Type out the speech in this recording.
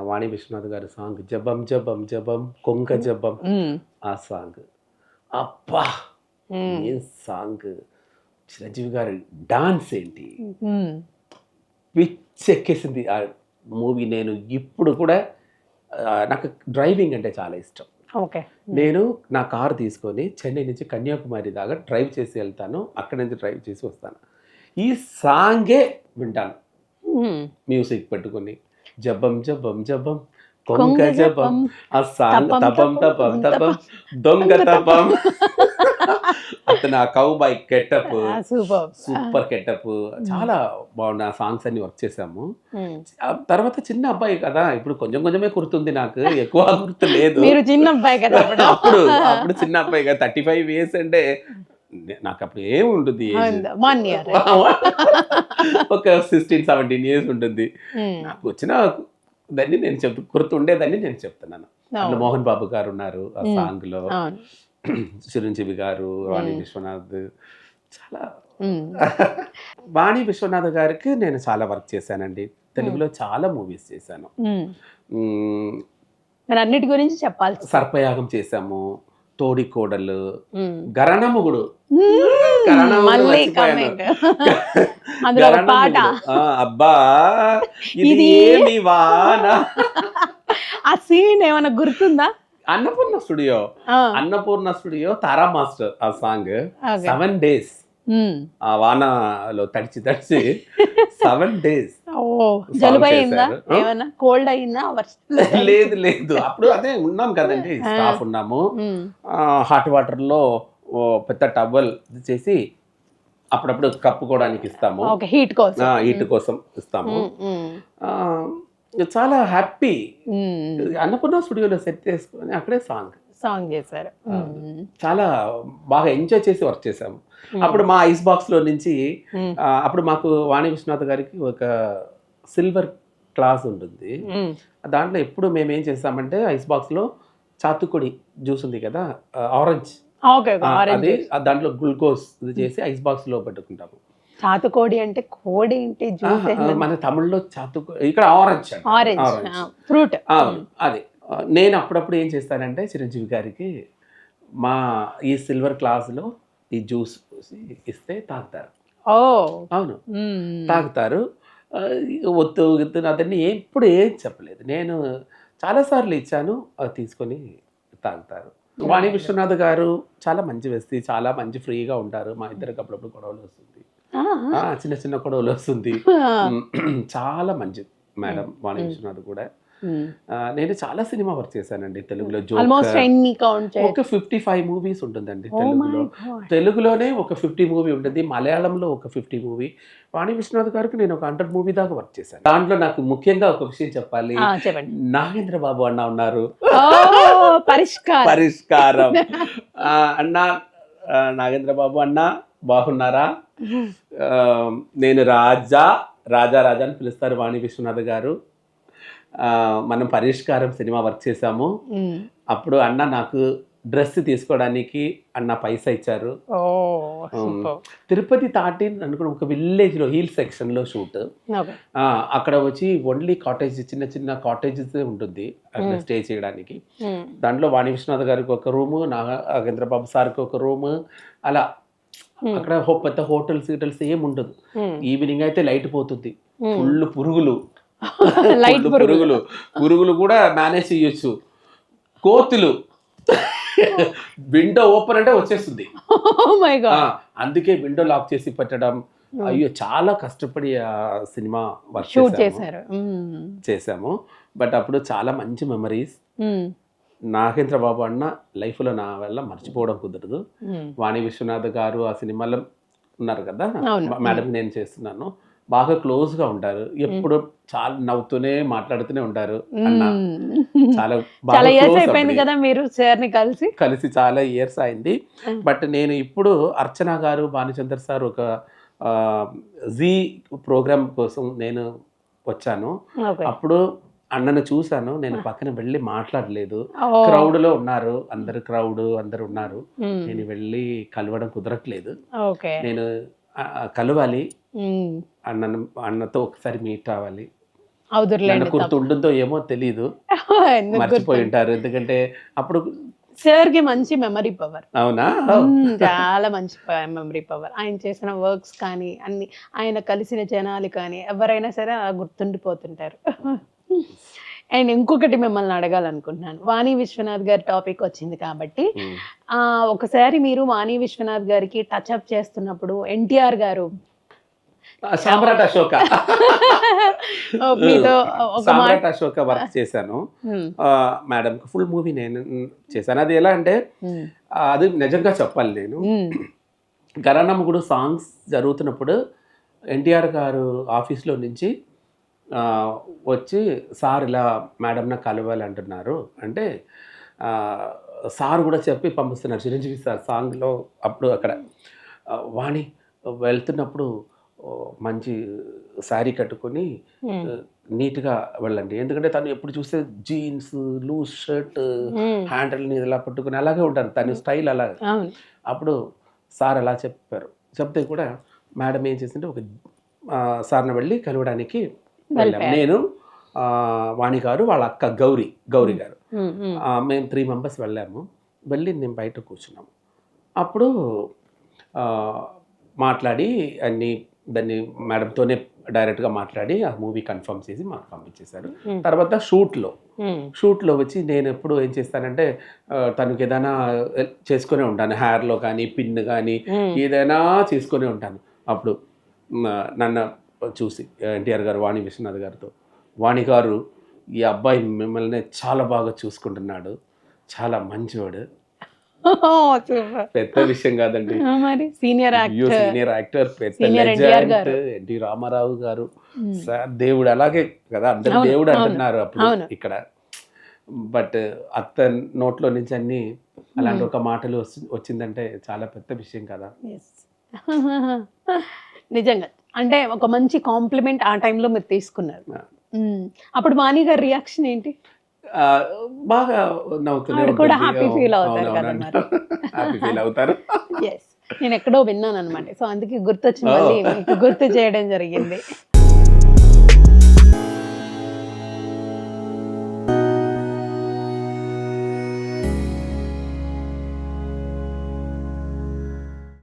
వాణి విశ్వనాథ్ గారి సాంగ్ జబం జబం జబం కొంగ జబం, ఆ సాంగ్ అబ్బా ఏం సాంగ్! చిరంజీవి గారి డాన్స్ ఏంటి, పిచ్చెక్కేసింది ఆ మూవీ. నేను ఇప్పుడు కూడా నాకు డ్రైవింగ్ అంటే చాలా ఇష్టం. ఓకే. నేను నా కారు తీసుకొని చెన్నై నుంచి కన్యాకుమారి దాకా డ్రైవ్ చేసి వెళ్తాను, అక్కడి నుంచి డ్రైవ్ చేసి వస్తాను. ఈ సాంగే వింటాను మ్యూజిక్ పెట్టుకుని. జబం జబం జబం కొంగ జబం, ఆ సాంగ్ తపం తపం తపం దొంగ తపం. అతను ఆ కౌబాయ్ గెటప్ సూపర్ గెటప్, చాలా బాగుంది. ఆ సాంగ్స్ అన్ని వర్క్ చేసాము. ఆ తర్వాత చిన్న అబ్బాయి కదా, ఇప్పుడు కొంచెం కొంచెమే గుర్తుంది, నాకు ఎక్కువ గుర్తు లేదు. చిన్న అబ్బాయి కదా అప్పుడు అప్పుడు చిన్న అబ్బాయి కదా, 35 years అంటే నాకు అప్పుడు ఏమి ఉంటుంది, ఒక 16-17 years ఉంటుంది. నాకు వచ్చిన దాన్ని నేను గుర్తుండేదాన్ని నేను చెప్తున్నాను. అందులో మోహన్ బాబు గారు ఉన్నారు ఆ సాంగ్ లో, చిరంజీవి గారు, వాణి విశ్వనాథ్, చాలా వాణి విశ్వనాథ్ గారికి నేను చాలా వర్క్ చేశానండి. తెలుగులో చాలా మూవీస్ చేశాను. అన్నిటి గురించి చెప్పాలి. సర్పయాగం చేశాము, తోడి కోడలు, గరణముగుడు, అబ్బా ఇది ఏమి వాన. ఆ సీన్ ఏమైనా గుర్తుందా? అన్నపూర్ణ స్టూడియో తారా మాస్టర్ ఆ సాంగ్ 7 days ఆ వానలో తడిచి 7 days. కోల్డ్ అయిందా? లేదు లేదు, అప్పుడు అదే ఉన్నాం కదండి, స్టాఫ్ ఉన్నాము. హాట్ వాటర్ లో పెద్ద టవల్ చేసి అప్పుడప్పుడు కప్పుకోవడానికి ఇస్తాము, హీట్ కోసం ఇస్తాము. చాలా హ్యాపీ. అన్నపూర్ణ స్టూడియోలో సెట్ చేసుకొని అక్కడే సాంగ్ చేశారు. చాలా బాగా ఎంజాయ్ చేసి వర్క్ చేసాము. అప్పుడు మా ఐస్ బాక్స్ లో నుంచి అప్పుడు మాకు వాణి విశ్వనాథ్ గారికి ఒక సిల్వర్ గ్లాస్ ఉంటుంది. దాంట్లో ఎప్పుడు మేము ఏం చేస్తామంటే ఐస్ బాక్స్ లో చాతుకొడి జ్యూస్ ఉంది కదా, ఆరెంజ్, అది దాంట్లో గ్లూకోజ్ చేసి ఐస్ బాక్స్ లో పెట్టుకుంటాము. చాతుకోడి అంటే కోడి ఏంటి? మన తమిళ్లో చాతుకోడి, ఇక్కడ ఆరెంజ్ ఫ్రూట్. అది నేను అప్పుడప్పుడు ఏం చేస్తానంటే చిరంజీవి గారికి మా ఈ సిల్వర్ గ్లాసులో ఈ జ్యూస్ ఇస్తే తాగుతారు. అవును, తాగుతారు. ఒత్తు అతన్ని ఎప్పుడు ఏం చెప్పలేదు, నేను చాలాసార్లు ఇచ్చాను, అది తీసుకొని తాగుతారు. వాణి విశ్వనాథ్ గారు చాలా మంచి వ్యక్తి, చాలా మంచి ఫ్రీగా ఉంటారు. మా ఇద్దరికి అప్పుడప్పుడు గొడవలు వస్తుంది, చిన్న చిన్న గొడవలు వస్తుంది. చాలా మంచి మేడం వాణి విశ్వనాథ్ కూడా. నేను చాలా సినిమా వర్క్ చేశానండి తెలుగులో. ఒక 55 మూవీస్ ఉంటుందండి తెలుగులో. తెలుగులోనే ఒక 50 మూవీ ఉంటుంది, మలయాళంలో ఒక 50 మూవీ. వాణి విశ్వనాథ్ గారికి నేను ఒక 100 మూవీ దాకా వర్క్ చేశాను. దాంట్లో నాకు ముఖ్యంగా ఒక విషయం చెప్పాలి, నాగేంద్ర బాబు అన్న ఉన్నారు, పరిష్కారం అన్న. నాగేంద్ర బాబు అన్న బాగున్నారా? నేను రాజా అని పిలుస్తారు వాణి విశ్వనాథ్ గారు. మనం పరిష్కారం సినిమా వర్క్ చేసాము. అప్పుడు అన్న నాకు డ్రెస్ తీసుకోవడానికి అన్న పైసా ఇచ్చారు. తిరుపతి అనుకున్న ఒక విలేజ్ లో హీల్ సెక్షన్ లో షూట్. అక్కడ వచ్చి ఓన్లీ కాటేజ్, చిన్న చిన్న కాటేజెస్ ఉంటుంది అక్కడ స్టే చేయడానికి. దాంట్లో వాణి విశ్వనాథ్ గారికి ఒక రూము, నాగేంద్ర బాబు సార్కి ఒక రూము, అలా. అక్కడ పెద్ద హోటల్స్ ఏం ఉండదు. ఈవినింగ్ అయితే లైట్ పోతుంది, ఫుల్ పురుగులు కూడా మేనేజ్ చేయొచ్చు. కోతులు విండో ఓపెన్ అంటే వచ్చేస్తుంది. అందుకే విండో లాక్ చేసి పెట్టడం. అయ్యో, చాలా కష్టపడి ఆ సినిమా వర్క్ చేసాము. బట్ అప్పుడు చాలా మంచి మెమరీస్. నాగేంద్ర బాబు అన్న లైఫ్లో నా వల్ల మర్చిపోవడం కుదరదు. వాణి విశ్వనాథ్ గారు ఆ సినిమాలో ఉన్నారు కదా మేడం, నేను చేస్తున్నాను, బాగా క్లోజ్ గా ఉంటారు. ఎప్పుడు చాలా నవ్వుతూనే మాట్లాడుతూనే ఉంటారు. అన్న చాలా కలిసి చాలా ఇయర్స్ అయింది. బట్ నేను ఇప్పుడు అర్చన గారు, భానుచందర్ సార్ ఒక జీ ప్రోగ్రామ్ కోసం నేను వచ్చాను. అప్పుడు అన్నను చూశాను, నేను పక్కన వెళ్ళి మాట్లాడలేదు. క్రౌడ్ లో ఉన్నారు, అందరు ఉన్నారు. నేను వెళ్ళి కలవడం కుదరట్లేదు. నేను కలవాలి, అన్నతో ఒకసారి మీట్ అవ్వాలి. అవుదుర్లేండి నన్ను గుర్తుంటుందో ఏమో తెలీదు, ఎందుకు మర్చిపోయి ఉంటారు. ఎందుకంటే అప్పుడు సార్ కి మంచి మెమరీ పవర్, అవునా చాలా మంచి మెమరీ పవర్. ఆయన చేసిన వర్క్స్ కానీ అన్ని, ఆయన కలిసిన జనాలు కానీ ఎవరైనా సరే అలా గుర్తుండిపోతుంటారు. అండ్ ఇంకొకటి మిమ్మల్ని అడగాలనుకుంటున్నాను, వాణి విశ్వనాథ్ గారి టాపిక్ వచ్చింది కాబట్టి ఒకసారి మీరు వాణి విశ్వనాథ్ గారికి టచ్ అప్ చేస్తున్నప్పుడు ఎన్టీఆర్ గారు సామ్రాట్ అశోక మీతో ఒక సామ్రాట్ అశోక వర్క్ చేశాను మేడం, ఫుల్ మూవీ నేను చేశాను. అది ఎలా అంటే అది నిజంగా చెప్పాలి, నేను గరానమ్మగుడు సాంగ్స్ జరుగుతున్నప్పుడు ఎన్టీఆర్ గారు ఆఫీస్లో నుంచి వచ్చి సార్ ఇలా మేడం నాకు కలవాలి అంటున్నారు అంటే సార్ కూడా చెప్పి పంపిస్తున్నారు చిరంజీవి సార్ సాంగ్లో. అప్పుడు అక్కడ వాణి వెళ్తున్నప్పుడు మంచి శారీ కట్టుకొని నీట్గా వెళ్ళండి, ఎందుకంటే తను ఎప్పుడు చూస్తే జీన్స్ లూజ్ షర్ట్ హ్యాండిల్ని ఇలా పట్టుకుని అలాగే ఉంటారు, తన స్టైల్ అలాగే. అప్పుడు సార్ అలా చెప్పారు. చెప్తే కూడా మేడం ఏం చేసింటే ఒక సార్ని వెళ్ళి కలవడానికి వెళ్ళాము. నేను వాణి గారు వాళ్ళ అక్క గౌరీ గారు మేము 3 మెంబర్స్ వెళ్ళాము. వెళ్ళి నేను బయట కూర్చున్నాము. అప్పుడు మాట్లాడి అన్ని దాన్ని మేడంతోనే డైరెక్ట్గా మాట్లాడి ఆ మూవీ కన్ఫర్మ్ చేసి మాకు పంపించేశారు. తర్వాత షూట్లో వచ్చి నేను ఎప్పుడు ఏం చేస్తానంటే తనకి ఏదైనా చేసుకునే ఉంటాను, హెయిర్లో కానీ పిన్ కానీ ఏదైనా చేసుకునే ఉంటాను. అప్పుడు నన్ను చూసి ఎన్టీఆర్ గారు వాణి విశ్వనాథ్ గారితో, వాణి గారు ఈ అబ్బాయి మిమ్మల్ని చాలా బాగా చూసుకుంటున్నాడు, చాలా మంచివాడు. పెద్ద విషయం కాదండి, సీనియర్ యాక్టర్ పెద్ద లెజెండ్ ఎన్టీ రామారావు గారు సార్, దేవుడు అలాగే కదా, అందరూ దేవుడు అంటున్నారు అప్పుడు ఇక్కడ. బట్ అత్త నోట్లో నుంచి అన్ని అలాంటి ఒక మాటలు వచ్చిందంటే చాలా పెద్ద విషయం కదా. నిజంగా అంటే ఒక మంచి కాంప్లిమెంట్ ఆ టైంలో మీరు తీసుకున్నారు. అప్పుడు వాణి గారి రియాక్షన్ ఏంటి? బాగా నవ్వుతున్నారు, కూడా హ్యాపీ ఫీల్ అవుతారు కదా మరి. హ్యాపీ ఫీల్ అవుతారు. నేను ఎక్కడో విన్నాను అనమాట, సో అందుకే గుర్తొచ్చి మళ్ళీ మీకు గుర్తు చేయడం జరిగింది.